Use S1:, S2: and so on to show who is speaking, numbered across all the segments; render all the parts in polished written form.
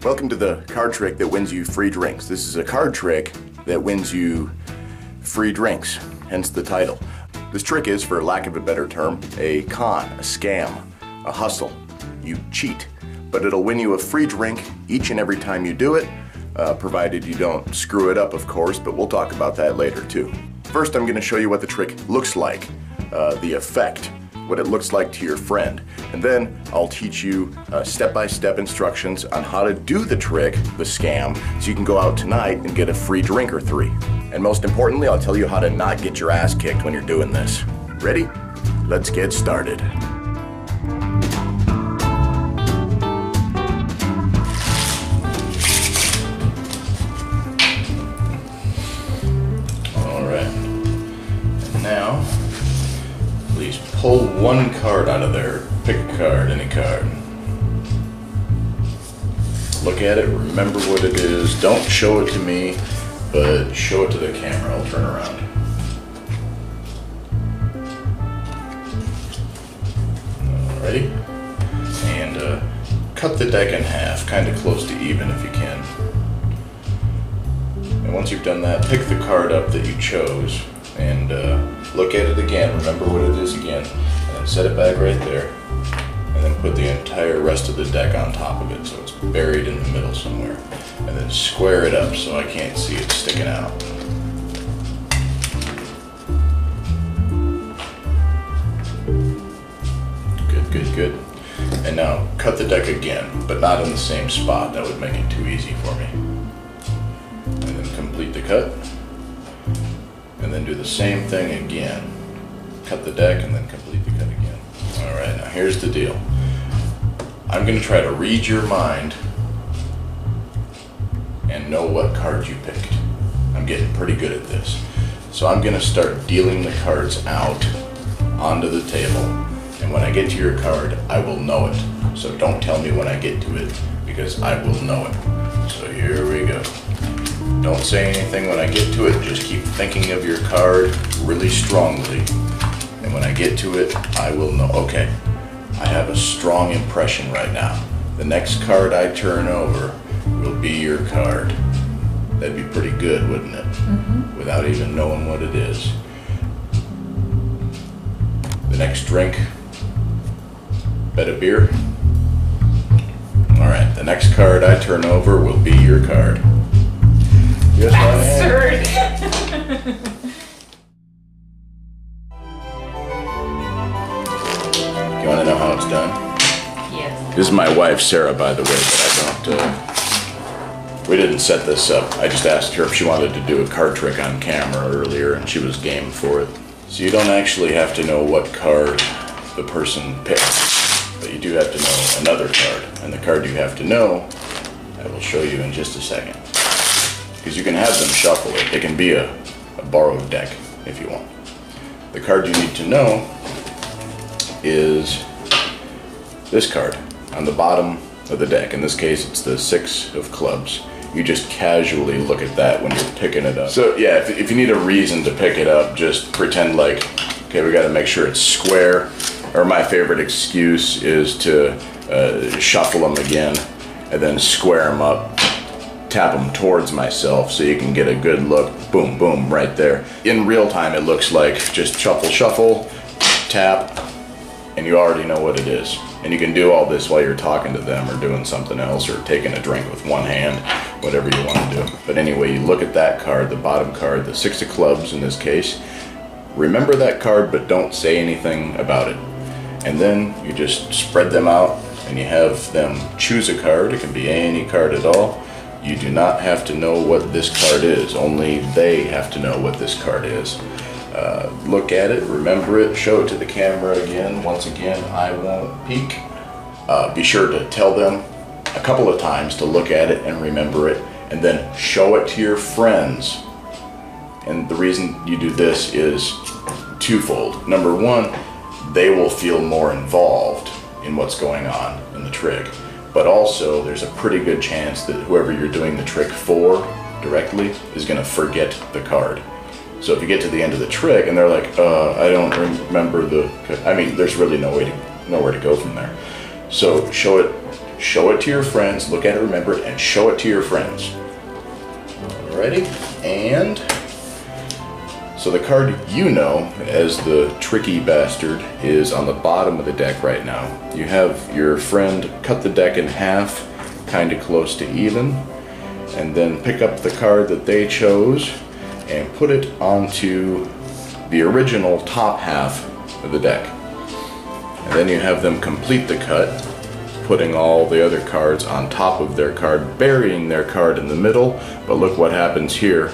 S1: Welcome to the card trick that wins you free drinks. This is a card trick that wins you free drinks, hence the title. This trick is, for lack of a better term, a con, a scam, a hustle. You cheat, but it'll win you a free drink each and every time you do it, provided you don't screw it up, of course, but we'll talk about that later too. First, I'm going to show you what the trick looks like, the effect, what it looks like to your friend. And then I'll teach you step-by-step instructions on how to do the trick, the scam, so you can go out tonight and get a free drink or three. And most importantly, I'll tell you how to not get your ass kicked when you're doing this. Ready? Let's get started. All right. And now, please pull one card out of there. Pick a card, any card. Look at it, remember what it is. Don't show it to me, but show it to the camera. I'll turn around. Alrighty. And cut the deck in half, kind of close to even if you can. And once you've done that, pick the card up that you chose and look at it again. Remember what it is again. And then set it back right there. And then put the entire rest of the deck on top of it so it's buried in the middle somewhere. And then square it up so I can't see it sticking out. Good, good, good. And now cut the deck again, but not in the same spot. That would make it too easy for me. And then complete the cut. And then do the same thing again. Cut the deck and then complete the cut again. All right, now here's the deal. I'm going to try to read your mind and know what card you picked. I'm getting pretty good at this. So I'm going to start dealing the cards out onto the table. And when I get to your card, I will know it. So don't tell me when I get to it, because I will know it. So here we go. Don't say anything when I get to it. Just keep thinking of your card really strongly. And when I get to it, I will know. Okay, I have a strong impression right now. The next card I turn over will be your card. That'd be pretty good, wouldn't it? Mm-hmm. Without even knowing what it is. The next drink, bet a beer. All right, the next card I turn over will be your card. Yes,
S2: absurd.
S1: You want to know how it's done?
S2: Yes.
S1: This is my wife, Sarah, by the way, but I don't, we didn't set this up. I just asked her if she wanted to do a card trick on camera earlier, and she was game for it. So you don't actually have to know what card the person picked, but you do have to know another card. And the card you have to know, I will show you in just a second. Because you can have them shuffle it. It can be a borrowed deck, if you want. The card you need to know is this card on the bottom of the deck. In this case, it's the 6 of clubs. You just casually look at that when you're picking it up. So yeah, if you need a reason to pick it up, just pretend like, okay, we gotta make sure it's square. Or my favorite excuse is to shuffle them again and then square them up, tap them towards myself so you can get a good look. Boom, boom, right there. In real time, it looks like just shuffle, shuffle, tap, and you already know what it is. And you can do all this while you're talking to them or doing something else or taking a drink with one hand, whatever you want to do. But anyway, you look at that card, the bottom card, the 6 of clubs in this case. Remember that card, but don't say anything about it. And then you just spread them out and you have them choose a card. It can be any card at all. You do not have to know what this card is. Only they have to know what this card is. Look at it, remember it, show it to the camera again. Once again, I won't peek. Be sure to tell them a couple of times to look at it and remember it, and then show it to your friends. And the reason you do this is twofold. Number one, they will feel more involved in what's going on in the trick. But also, there's a pretty good chance that whoever you're doing the trick for directly is going to forget the card. So if you get to the end of the trick and they're like, I don't remember there's really nowhere to go from there. So show it show it to your friends, look at it, remember it, and show it to your friends. Alrighty, and so the card you know as the tricky bastard is on the bottom of the deck right now. You have your friend cut the deck in half, kind of close to even, and then pick up the card that they chose and put it onto the original top half of the deck. And then you have them complete the cut, putting all the other cards on top of their card, burying their card in the middle. But look what happens here.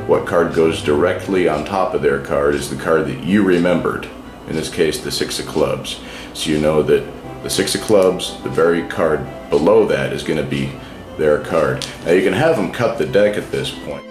S1: What card goes directly on top of their card is the card that you remembered. In this case, the 6 of clubs. So you know that the 6 of clubs, the very card below that, is going to be their card. Now you can have them cut the deck at this point.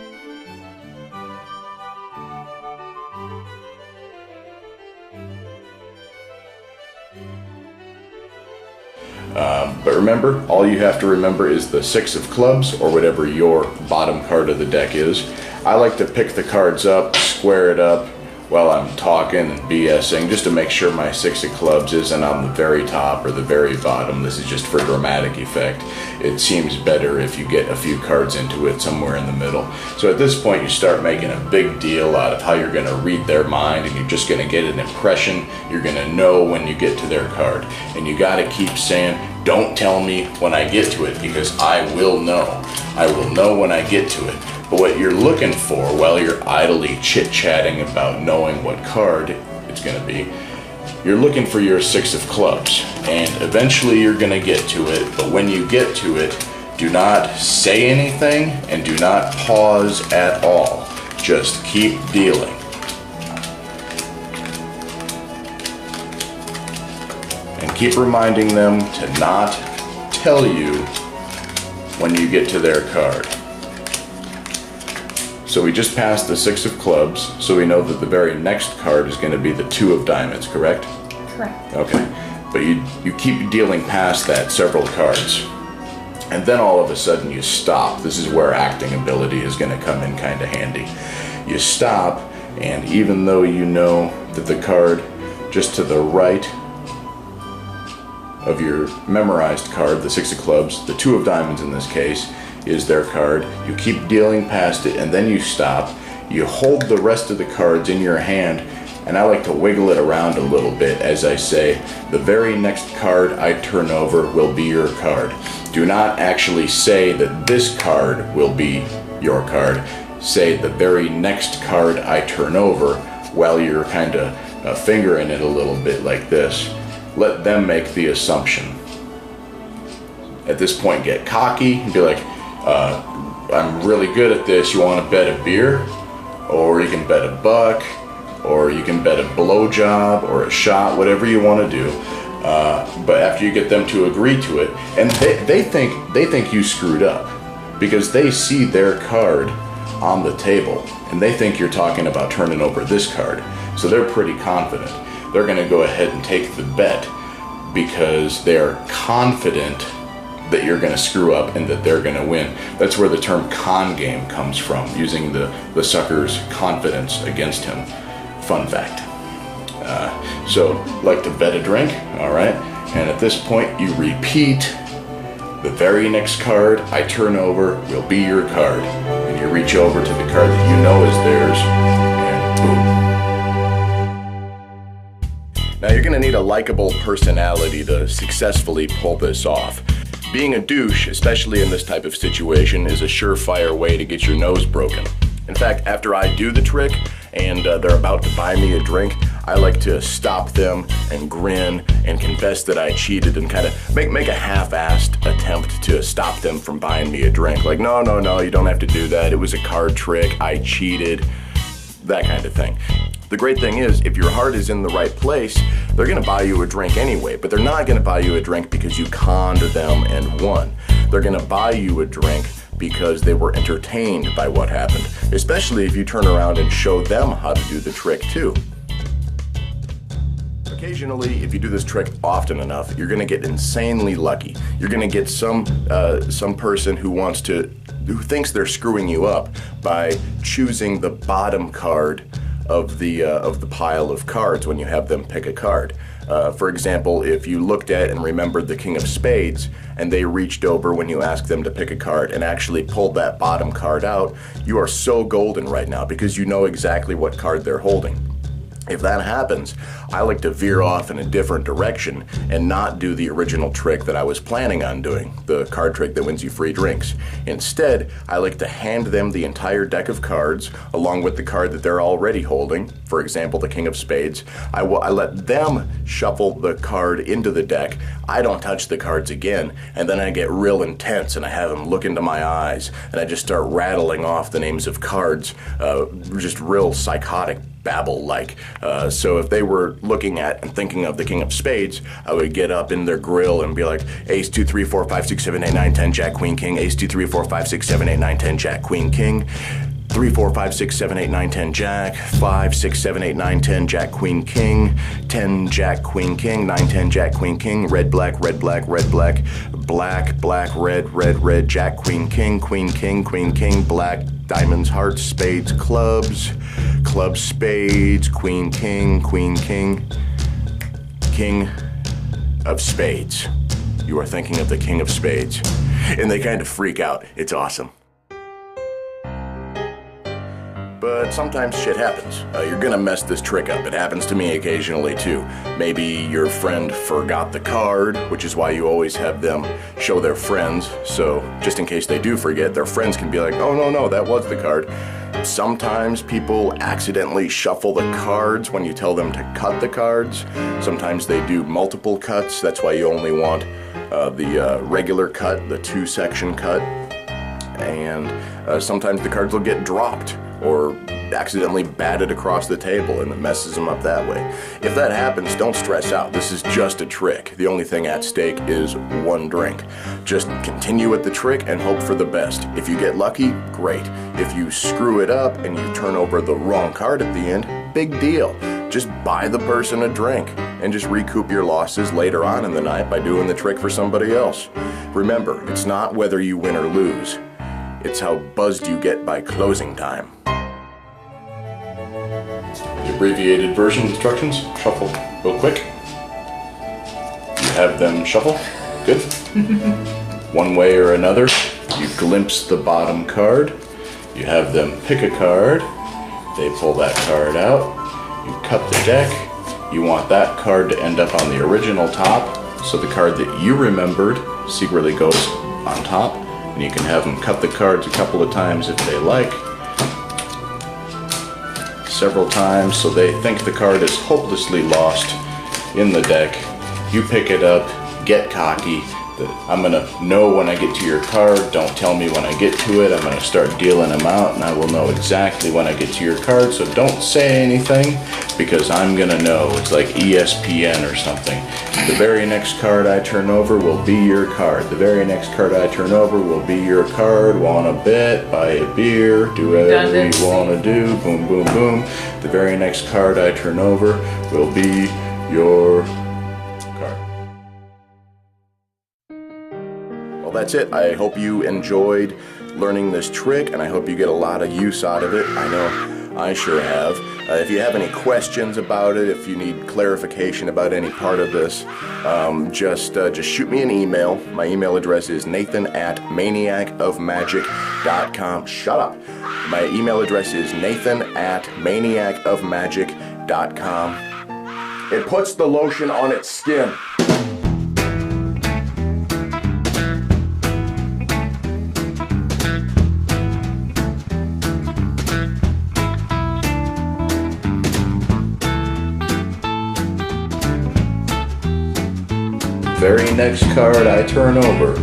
S1: But remember, all you have to remember is the 6 of clubs, or whatever your bottom card of the deck is. I like to pick the cards up, square it up while I'm talking and BSing, just to make sure my 6 of clubs isn't on the very top or the very bottom. This is just for dramatic effect. It seems better if you get a few cards into it somewhere in the middle. So at this point you start making a big deal out of how you're going to read their mind, and you're just going to get an impression. You're going to know when you get to their card. And you got to keep saying, don't tell me when I get to it, because I will know. I will know when I get to it. But what you're looking for while you're idly chit-chatting about knowing what card it's going to be, you're looking for your 6 of clubs. And eventually you're going to get to it, but when you get to it, do not say anything and do not pause at all. Just keep dealing. And keep reminding them to not tell you when you get to their card. So we just passed the 6 of clubs, so we know that the very next card is going to be the 2 of diamonds, correct?
S2: Correct.
S1: Okay, but you keep dealing past that several cards. And then all of a sudden you stop. This is where acting ability is going to come in kind of handy. You stop, and even though you know that the card just to the right of your memorized card, the 6 of clubs, the 2 of diamonds in this case, is their card, you keep dealing past it, and then you stop. You hold the rest of the cards in your hand, and I like to wiggle it around a little bit as I say, the very next card I turn over will be your card. Do not actually say that this card will be your card. Say the very next card I turn over, while you're kind of fingering it a little bit like this. Let them make the assumption. At this point, get cocky and be like, I'm really good at this. You want to bet a beer? Or you can bet a buck, or you can bet a blowjob or a shot, whatever you want to do. But after you get them to agree to it, and they think you screwed up because they see their card on the table and they think you're talking about turning over this card. So they're pretty confident. They're going to go ahead and take the bet because they're confident that you're going to screw up and that they're going to win. That's where the term con game comes from, using the sucker's confidence against him. Fun fact. So, like to bet a drink, alright? And at this point, you repeat, the very next card I turn over will be your card. And you reach over to the card that you know is theirs, and boom. Now, you're going to need a likable personality to successfully pull this off. Being a douche, especially in this type of situation, is a surefire way to get your nose broken. In fact, after I do the trick and they're about to buy me a drink, I like to stop them and grin and confess that I cheated and kind of make a half-assed attempt to stop them from buying me a drink. Like, no, you don't have to do that. It was a card trick. I cheated. That kind of thing. The great thing is, if your heart is in the right place, they're going to buy you a drink anyway, but they're not going to buy you a drink because you conned them and won. They're going to buy you a drink because they were entertained by what happened, especially if you turn around and show them how to do the trick too. Occasionally, if you do this trick often enough, you're going to get insanely lucky. You're going to get some person who thinks they're screwing you up by choosing the bottom card of the pile of cards when you have them pick a card.
S3: For example, if you looked at and remembered the king of spades, and they reached over when you asked them to pick a card and actually pulled that bottom card out, you are so golden right now because you know exactly what card they're holding. If that happens, I like to veer off in a different direction and not do the original trick that I was planning on doing, the card trick that wins you free drinks. Instead, I like to hand them the entire deck of cards along with the card that they're already holding, for example, the king of spades. I let them shuffle the card into the deck. I don't touch the cards again, and then I get real intense and I have them look into my eyes and I just start rattling off the names of cards, just real psychotic babble-like. So if they were looking at and thinking of the king of spades, I would get up in their grill and be like, ace 2 3 4 5 6 7 8 9 10 jack queen king, ace 2 3 4 5 6 7 8 9 10 jack queen king, 3 4 5 6 7 8 9 10 jack, 5 6 7 8 9 10 jack queen king, 10 jack queen king, 9 10 jack queen king, red black red black red black, black black red red red jack queen king, queen king, black diamonds hearts spades clubs, club spades, queen king, king of spades. You are thinking of the king of spades. And they kind of freak out. It's awesome. But sometimes shit happens. You're gonna mess this trick up. It happens to me occasionally too. Maybe your friend forgot the card, which is why you always have them show their friends. So just in case they do forget, their friends can be like, oh no, that was the card. Sometimes people accidentally shuffle the cards when you tell them to cut the cards. Sometimes they do multiple cuts. That's why you only want the regular cut, the 2-section cut. And sometimes the cards will get dropped or accidentally batted across the table and it messes them up that way. If that happens, don't stress out. This is just a trick. The only thing at stake is one drink. Just continue with the trick and hope for the best. If you get lucky, great. If you screw it up and you turn over the wrong card at the end, big deal. Just buy the person a drink and just recoup your losses later on in the night by doing the trick for somebody else. Remember, it's not whether you win or lose. It's how buzzed you get by closing time.
S1: The abbreviated version instructions, shuffle real quick. You have them shuffle, good. One way or another, you glimpse the bottom card. You have them pick a card. They pull that card out. You cut the deck. You want that card to end up on the original top, so the card that you remembered secretly goes on top. And you can have them cut the cards a couple of times if they like. Several times so they think the card is hopelessly lost in the deck. You pick it up, get cocky. I'm gonna know when I get to your card. Don't tell me when I get to it. I'm gonna start dealing them out and I will know exactly when I get to your card. So don't say anything because I'm gonna know. It's like ESPN or something. The very next card I turn over will be your card. The very next card I turn over will be your card. Wanna bet, buy a beer, do whatever you wanna do, boom, boom, boom. The very next card I turn over will be your card. Well, that's it. I hope you enjoyed learning this trick and I hope you get a lot of use out of it. I know I sure have. If you have any questions about it, if you need clarification about any part of this, just shoot me an email. My email address is nathan@maniacofmagic.com. Shut up. My email address is nathan@maniacofmagic.com. It puts the lotion on its skin. Very next card I turn over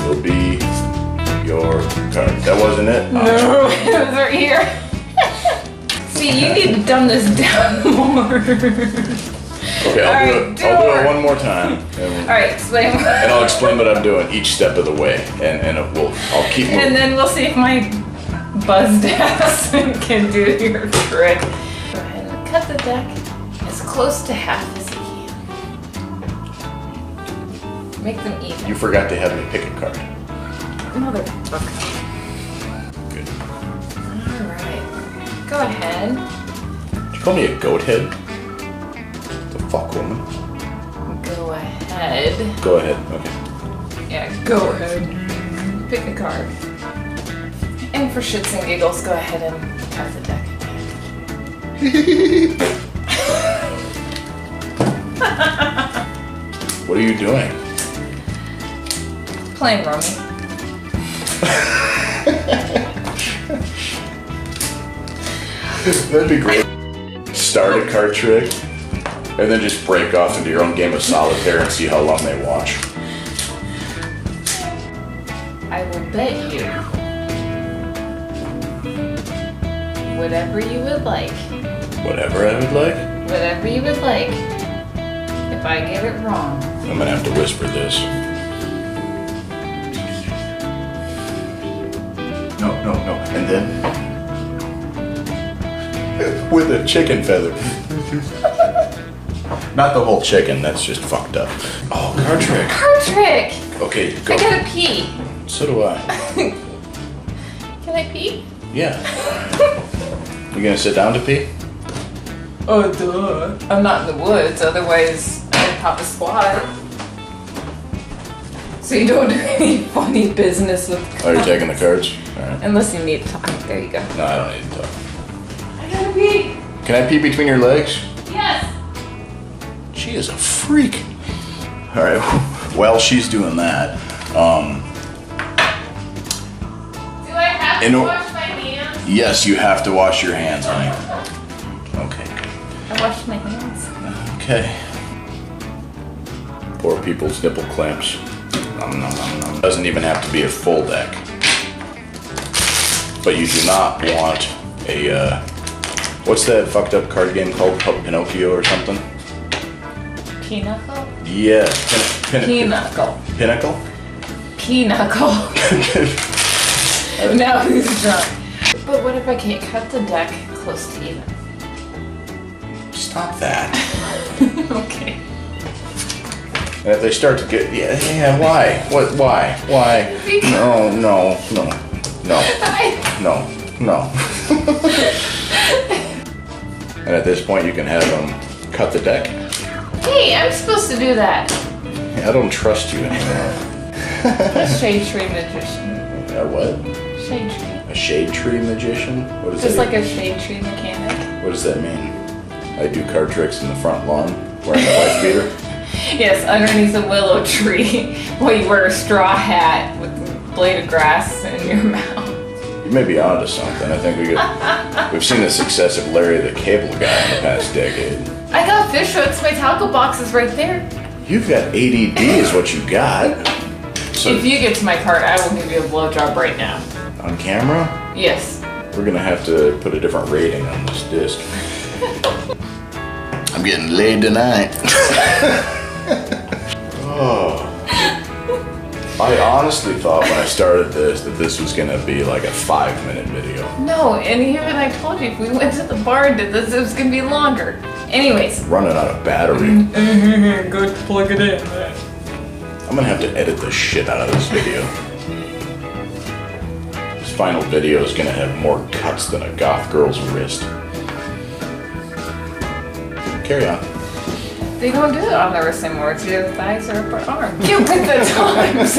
S1: will be your card. That wasn't it?
S2: No, it was right here. See, you need to dumb this down more.
S1: Okay, I'll do it one more time.
S2: Alright, explain.
S1: And I'll explain what I'm doing each step of the way, and I'll keep moving.
S2: And then we'll see if my buzzed ass can do your trick. Go ahead and cut the deck as close to half as you can. Make them even.
S1: You forgot to have me pick a card.
S2: Motherfucker.
S1: Good.
S2: Alright. Go ahead.
S1: Did you call me a goat head? Fuck woman.
S2: Go ahead.
S1: Go ahead. Okay.
S2: Yeah, go ahead. Pick a card. And for shits and giggles, go ahead and cut the deck.
S1: What are you doing?
S2: Playing Rummy.
S1: That'd be great. Start a card trick, and then just break off into your own game of solitaire and see how long they watch.
S2: I will bet you whatever you would like.
S1: Whatever I would like.
S2: Whatever you would like. If I get it wrong.
S1: I'm gonna have to whisper this. No. And then with a chicken feather. Not the whole chicken, that's just fucked up. Oh, card trick.
S2: Card trick!
S1: Okay, go.
S2: I gotta pee.
S1: So do I.
S2: Can I pee?
S1: Yeah. You gonna sit down to pee?
S2: Oh, duh. I'm not in the woods, otherwise I'd pop a squat. So you don't do any funny business with cards.
S1: Oh, you're taking the cards? Alright.
S2: Unless you need to talk. There you go.
S1: No, I don't need to talk.
S2: I gotta pee.
S1: Can I pee between your legs?
S2: Yes.
S1: She is a freak. Alright, well, she's doing that.
S2: Do I have to wash my hands?
S1: Yes, you have to wash your hands, honey. Okay.
S2: I washed my hands.
S1: Okay. Poor people's nipple clamps. Nom, nom, nom, nom. Doesn't even have to be a full deck. But you do not want a, what's that fucked up card game called? Pinocchio or something?
S2: Pinochle?
S1: Yeah.
S2: Pinochle.
S1: Pinnacle?
S2: Pinochle. Now who's drunk? But what if I can't cut the deck close to even?
S1: Stop that.
S2: Okay.
S1: And if they start to get, yeah, why? What, why? No. And at this point, you can have them cut the deck.
S2: Hey, I'm supposed to do that.
S1: I don't trust you anymore.
S2: A shade tree magician.
S1: A what?
S2: Shade tree.
S1: A shade tree magician? What is
S2: Just
S1: that?
S2: like a shade tree mechanic.
S1: What does that mean? I do card tricks in the front lawn, wearing a wife beater.
S2: Yes, underneath a willow tree, while you wear a straw hat with a blade of grass in your mouth.
S1: You may be onto something. I think we've seen the success of Larry the Cable Guy in the past decade.
S2: I got fish hooks. My tackle box is right there.
S1: You've got ADD is what you got. So
S2: If you get to my card, I will give you a blowjob right now.
S1: on camera,
S2: Yes.
S1: we're gonna have to put a different rating on this disc. I'm getting laid tonight. Oh. I honestly thought when I started this that this was gonna be like a 5-minute video.
S2: No, and even I told you if we went to the bar and did this, it was gonna be longer. Anyways.
S1: Running out of battery.
S2: Go plug it in.
S1: I'm gonna have to edit the shit out of this video. This final video is gonna have more cuts than a goth girl's wrist. Carry on.
S2: They don't do it on the wrist anymore. It's either thighs or upper arm. You pick the times.